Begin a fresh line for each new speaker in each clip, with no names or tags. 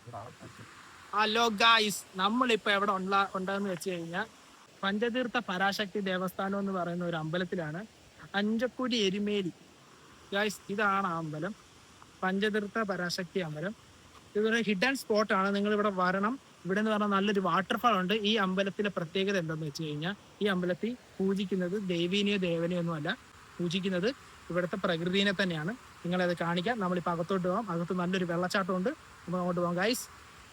Hello guys, നമ്മളിപ്പോ എവിടെ ഉണ്ടെന്ന് വെച്ച് കഴിഞ്ഞാൽ പഞ്ചതീർത്ഥ പരാശക്തി ദേവസ്ഥാനം എന്ന് പറയുന്ന ഒരു അമ്പലത്തിലാണ്. അഞ്ചക്കുടി എരുമേലി. ഗായ്സ്, ഇതാണ് ആ അമ്പലം, പഞ്ചതീർത്ഥ പരാശക്തി അമ്പലം. ഇതൊരു ഹിഡൻ സ്പോട്ടാണ്, നിങ്ങൾ ഇവിടെ വരണം. ഇവിടെ എന്ന് പറഞ്ഞാൽ നല്ലൊരു വാട്ടർഫാൾ ഉണ്ട്. ഈ അമ്പലത്തിലെ പ്രത്യേകത എന്താണെന്ന് വെച്ച് കഴിഞ്ഞാൽ ഈ അമ്പലത്തിൽ പൂജിക്കുന്നത് ദേവീനെയോ ദേവനെയോ ഒന്നും അല്ല, പൂജിക്കുന്നത് ഇവിടുത്തെ പ്രകൃതിനെ തന്നെയാണ്. നിങ്ങളത് കാണിക്കാം. നമ്മളിപ്പോൾ അകത്തോട്ട് പോകാം. അകത്ത് നല്ലൊരു വെള്ളച്ചാട്ടമുണ്ട്. നമുക്ക് അങ്ങോട്ട് പോകാം ഗായ്സ്.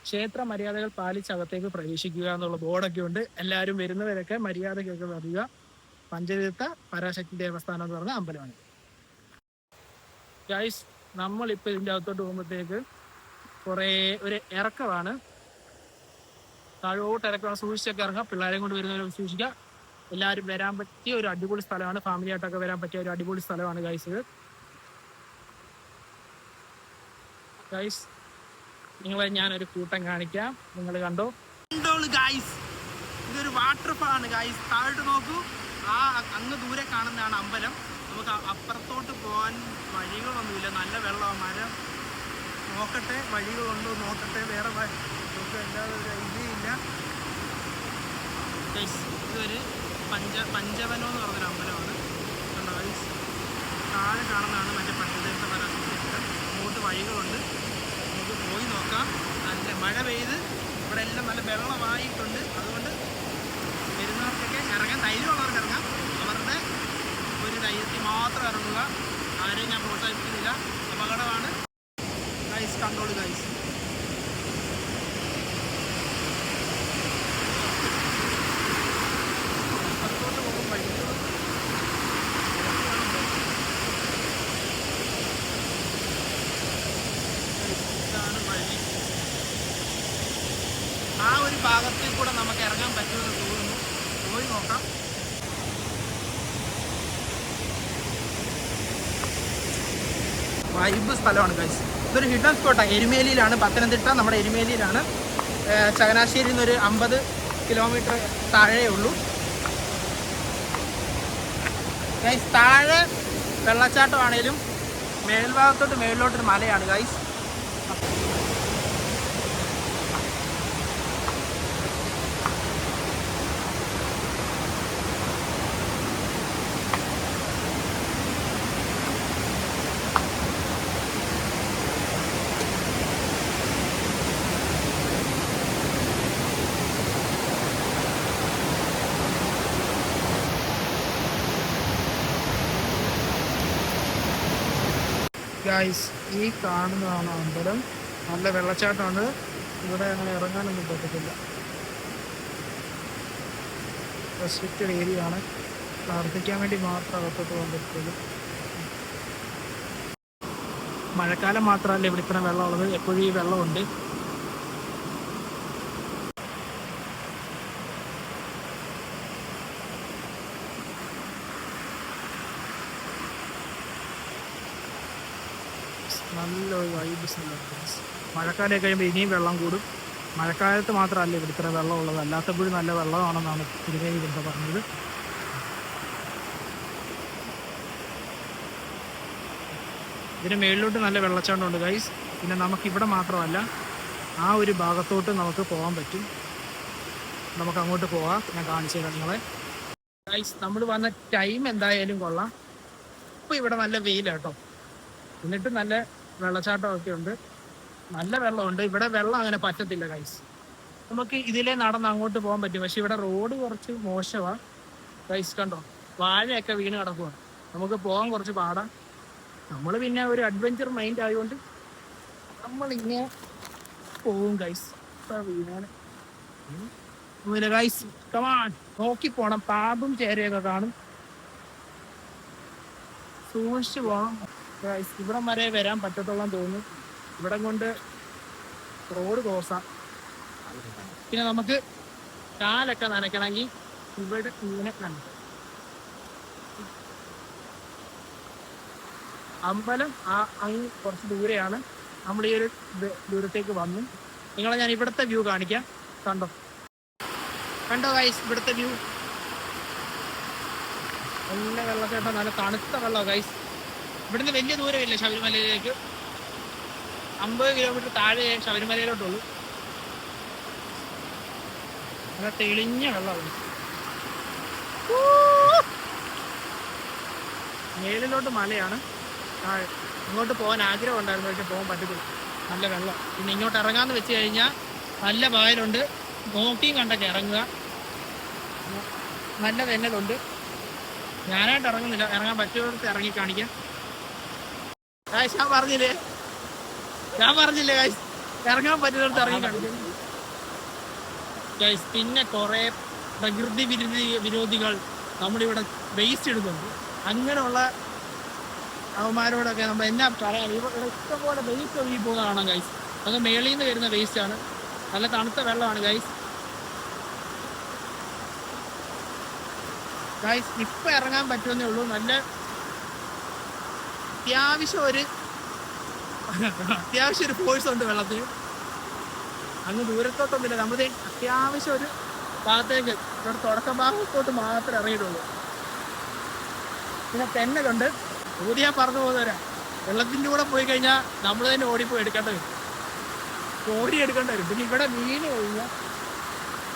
ക്ഷേത്ര മര്യാദകൾ പാലിച്ച് അകത്തേക്ക് പ്രവേശിക്കുക എന്നുള്ള ബോർഡൊക്കെ ഉണ്ട്. എല്ലാവരും വരുന്നവരൊക്കെ മര്യാദയ്ക്കൊക്കെ വരിക. പഞ്ചതീർത്ഥ പരാശക്തി ദേവസ്ഥാനം എന്ന് പറഞ്ഞ അമ്പലമാണ് ഗായ്സ്. നമ്മളിപ്പോൾ ഇതിൻ്റെ അകത്തോട്ട് പോകുമ്പോഴത്തേക്ക് ഒരു ഇറക്കമാണ്, താഴോട്ട് ഇറക്കമാണ്. സൂക്ഷിച്ചൊക്കെ ഇറങ്ങാം. പിള്ളേരെയും കൊണ്ട് വരുന്നവരെ സൂക്ഷിക്കുക. എല്ലാവരും വരാൻ പറ്റിയ ഒരു അടിപൊളി സ്ഥലമാണ്. ഫാമിലി ആയിട്ടൊക്കെ വരാൻ പറ്റിയ ഒരു അടിപൊളി സ്ഥലമാണ് ഗൈസ് ഇത്. ഗൈസ്, നിങ്ങളെ ഞാനൊരു കൂട്ടം കാണിക്കാം. നിങ്ങൾ കണ്ടോ ഗൈസ്, ഇതൊരു വാട്ടർഫാൾ ആണ് ഗൈസ്. താഴോട്ട് നോക്കൂ. അങ്ങ് ദൂരെ കാണുന്നതാണ് അമ്പലം. നമുക്ക് അപ്പുറത്തോട്ട് പോകാൻ വഴികളൊന്നുമില്ല. നല്ല വെള്ളമാണ്. മരം നോക്കട്ടെ, വഴികളുണ്ടോ നോക്കട്ടെ. വേറെ അല്ലാതെ ഒരു ഐഡിയയില്ല ഗൈസ്. ഇതൊരു പഞ്ചവനം എന്ന് പറഞ്ഞൊരു അമ്പലമാണ്. കണ്ടോ ഗൈസ്, താഴെ കാണുന്നതാണ് മറ്റേ പഞ്ചതീർത്ഥ പരാശക്തി അമ്പലം. അങ്ങോട്ട് വഴികളുണ്ട്, നമുക്ക് പോയി നോക്കാം. നല്ല മഴ പെയ്ത് ഇവിടെ എല്ലാം നല്ല വെള്ളമായിട്ടുണ്ട്. അതുകൊണ്ട് വരുന്നവർക്കൊക്കെ ഇറങ്ങാൻ, ധൈര്യമുള്ളവർക്ക് ഇറങ്ങാം. അവരുടെ ഒരു ധൈര്യത്തിൽ മാത്രം ഇറങ്ങുക. ആരെയും ഞാൻ പ്രോത്സാഹിപ്പിക്കുന്നില്ല, അപകടമാണ് ഗൈസ്. കണ്ടോളൂ ഗൈസ്. പുറത്തോട്ട് പോകും വഴികൾ. ഇതാണ് വഴി. ആ ഒരു ഭാഗത്തിൽ കൂടെ നമുക്ക് ഇറങ്ങാൻ പറ്റുമെന്ന് തോന്നുന്നു. പോയി നോക്കാം. വൈബ് സ്ഥലമാണ് ഗൈസ്. ഇതൊരു ഹിഡൻ സ്പോട്ടാണ്. എരുമേലിയിലാണ്, പത്തനംതിട്ട നമ്മുടെ എരുമേലിയിലാണ്. ചങ്ങനാശ്ശേരിയിൽ നിന്നൊരു 50 കിലോമീറ്റർ താഴെ ഉള്ളൂ ഗൈസ്. താഴെ വെള്ളച്ചാട്ടമാണേലും മേൽഭാഗത്തോട്ട് മേളിലോട്ടൊരു മലയാണ് ഗൈസ്. ഗൈസ്, ഈ കാണുന്നതാണ് അമ്പലം. നല്ല വെള്ളച്ചാട്ടമാണ്. ഇവിടെ അങ്ങനെ ഇറങ്ങാനൊന്നും പറ്റത്തില്ല. റെസ്ട്രിക്റ്റഡ് ഏരിയ ആണ്. പ്രാർത്ഥിക്കാൻ വേണ്ടി മാത്രം അകത്തോട്ട് പോകാൻ പറ്റുള്ളൂ. മഴക്കാലം മാത്രമല്ല ഇവിടെ ഇത്ര വെള്ളമുള്ളത്, എപ്പോഴും ഈ വെള്ളമുണ്ട്. നല്ലൊരു വൈബ് സ്ഥലമാണ്. മഴക്കാലമൊക്കെ കഴിയുമ്പോൾ ഇനിയും വെള്ളം കൂടും. മഴക്കാലത്ത് മാത്രമല്ല ഇവിടെ ഇത്ര വെള്ളമുള്ളത്, അല്ലാത്തപ്പോഴും നല്ല വെള്ളമാണെന്നാണ് തിരുവേലി ബന്ധ പറഞ്ഞത്. ഇതിന് മേളിലോട്ട് നല്ല വെള്ളച്ചാട്ടമുണ്ട് ഗൈസ്. പിന്നെ നമുക്കിവിടെ മാത്രമല്ല, ആ ഒരു ഭാഗത്തോട്ട് നമുക്ക് പോകാൻ പറ്റും. നമുക്ക് അങ്ങോട്ട് പോകാം, ഞാൻ കാണിച്ചു തരാം നിങ്ങളെ. ഗൈസ്, നമ്മൾ വന്ന ടൈം എന്തായാലും കൊള്ളാം. ഇപ്പോൾ ഇവിടെ നല്ല വെയിലാട്ടോ. എന്നിട്ട് നല്ല വെള്ളച്ചാട്ടമൊക്കെ ഉണ്ട്, നല്ല വെള്ളമുണ്ട്. ഇവിടെ വെള്ളം അങ്ങനെ പറ്റത്തില്ല ഗൈസ്. നമുക്ക് ഇതിലേ നടന്ന് അങ്ങോട്ട് പോകാൻ പറ്റും. പക്ഷെ ഇവിടെ റോഡ് കുറച്ച് മോശമാണ് ഗൈസ്. കണ്ടോ, വാഴയൊക്കെ വീണ് കിടക്കുവാണ്. നമുക്ക് പോകാൻ കുറച്ച് പാടാം. നമ്മൾ പിന്നെ ഒരു അഡ്വഞ്ചർ മൈൻഡ് ആയതുകൊണ്ട് നമ്മളിങ്ങനെ പോവും ഗൈസ്. ഗൈസ് കമാൺ, നോക്കി പോണം. പാമ്പും ചേരയൊക്കെ കാണും, സൂക്ഷിച്ചു പോകണം ഗൈസ്. ഇവിടം വരെ വരാൻ പറ്റത്തോളം തോന്നുന്നു. ഇവിടെ കൊണ്ട് റോഡ് ക്രോസാം. പിന്നെ നമുക്ക് കാലൊക്കെ നനയ്ക്കണമെങ്കിൽ ഇവിടെ ഇങ്ങനെ നനയ്ക്കും. അമ്പലം അങ്ങ് കുറച്ച് ദൂരെയാണ്. നമ്മൾ ഈ ഒരു ദൂരത്തേക്ക് വന്നു. നിങ്ങളെ ഞാൻ ഇവിടുത്തെ വ്യൂ കാണിക്കാം. കണ്ടോ ഗൈസ്, ഇവിടുത്തെ വ്യൂ. നല്ല വെള്ളച്ചാട്ടം, നല്ല തണുത്ത വെള്ളം ഗൈസ്. ഇവിടുന്ന് വലിയ ദൂരമില്ല ശബരിമലയിലേക്ക്. 50 കിലോമീറ്റർ താഴെ ശബരിമലയിലോട്ടുള്ളൂ. നല്ല തെളിഞ്ഞ വെള്ളമാണ്. മേലിലോട്ട് മലയാണ്. ഇങ്ങോട്ട് പോകാൻ ആഗ്രഹം ഉണ്ടായിരുന്നു, പക്ഷെ പോകാൻ പറ്റത്തില്ല, നല്ല വെള്ളം. പിന്നെ ഇങ്ങോട്ട് ഇറങ്ങാന്ന് വെച്ച് കഴിഞ്ഞാൽ നല്ല പായലുണ്ട്, നോക്കിയും കണ്ടൊക്കെ ഇറങ്ങുക. നല്ല വെന്നലുണ്ട്. ഞാനായിട്ട് ഇറങ്ങുന്നില്ല, ഇറങ്ങാൻ പറ്റുന്നിടത്ത് ഇറങ്ങി കാണിക്കാം. ഞാൻ പറഞ്ഞില്ലേ ഗൈസ്, ഇറങ്ങാൻ പറ്റുന്നിടത്ത് ഇറങ്ങി കാണിക്കാം. ഗൈസ് പിന്നെ കുറെ പ്രകൃതി വിരോധികൾ നമ്മളിവിടെ വേസ്റ്റ് ഇടുന്നുണ്ട്. അങ്ങനെയുള്ള അവന്മാരോടൊക്കെ നമ്മൾ എന്നാ പറയാം, ഇവിടെ ഇഷ്ടംപോലെ വേസ്റ്റ് ഒഴുകി പോകുന്ന കാണാം ഗൈസ്. അത് മേളിൽ നിന്ന് വരുന്ന വേസ്റ്റ് ആണ്. നല്ല തണുത്ത വെള്ളമാണ് ഗൈസ്. ഗൈസ് ഇപ്പം ഇറങ്ങാൻ പറ്റുമെന്നേ ഉള്ളൂ. നല്ല അത്യാവശ്യം ഒരു ഫോഴ്സ് ഉണ്ട് വെള്ളത്തിൽ. അങ്ങ് ദൂരത്തോട്ടൊന്നുമില്ല, നമ്മുടെ അത്യാവശ്യം ഒരു ഭാഗത്തേക്ക്, ഇവിടെ തുടക്ക ഭാഗത്തോട്ട് മാത്രമേ ഇറങ്ങിയിട്ടുള്ളൂ. പിന്നെ തെന്നലുണ്ട്. ഊതി ഞാൻ പറഞ്ഞു പോകുന്നവരാ, വെള്ളത്തിൻ്റെ കൂടെ പോയി കഴിഞ്ഞാൽ നമ്മൾ തന്നെ ഓടിപ്പോയി എടുക്കേണ്ടി വരും, ഓടിയെടുക്കേണ്ടി വരും. പിന്നെ ഇവിടെ വീണ് കഴിഞ്ഞാൽ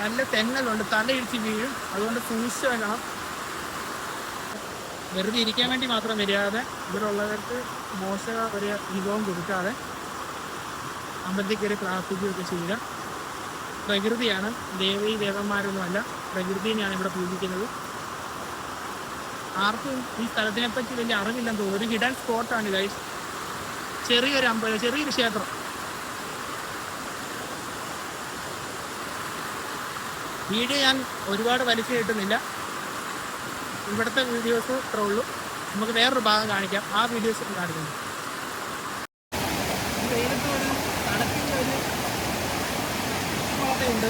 നല്ല തെന്നലുണ്ട്, തലയിടിച്ച് വീഴും. അതുകൊണ്ട് സൂക്ഷിച്ച് വെക്കണം. വെറുതെ ഇരിക്കാൻ വേണ്ടി മാത്രം വരാതെ, ഇവിടെ ഉള്ളവർക്ക് മോശ ഒരു വിഭവം കൊടുക്കാതെ അമ്പലത്തിൽ കയറി പ്രാർത്ഥിക്കുകയൊക്കെ ചെയ്യുക. പ്രകൃതിയാണ്, ദേവന്മാരൊന്നുമല്ല, പ്രകൃതിയെയാണ് ഇവിടെ പൂജിക്കുന്നത്. ആർക്കും ഈ സ്ഥലത്തിനെ പറ്റി വലിയ അറിവില്ലെന്ന് തോന്നുന്നു. ഒരു ഹിഡൻ സ്പോട്ടാണ് ഗൈസ്. ചെറിയൊരു അമ്പലം, ചെറിയൊരു ക്ഷേത്രം. വീഡിയോ ഞാൻ ഒരുപാട് വലിച്ചു കിട്ടുന്നില്ല, ഇവിടുത്തെ വീഡിയോസ് ഇത്ര ഉള്ളൂ. നമുക്ക് വേറൊരു ഭാഗം കാണിക്കാം, ആ വീഡിയോസ് കാണിക്കുന്നു. വെയിലത്ത് ഒരു തണുപ്പിൻ്റെ ഒരു ഉണ്ട്.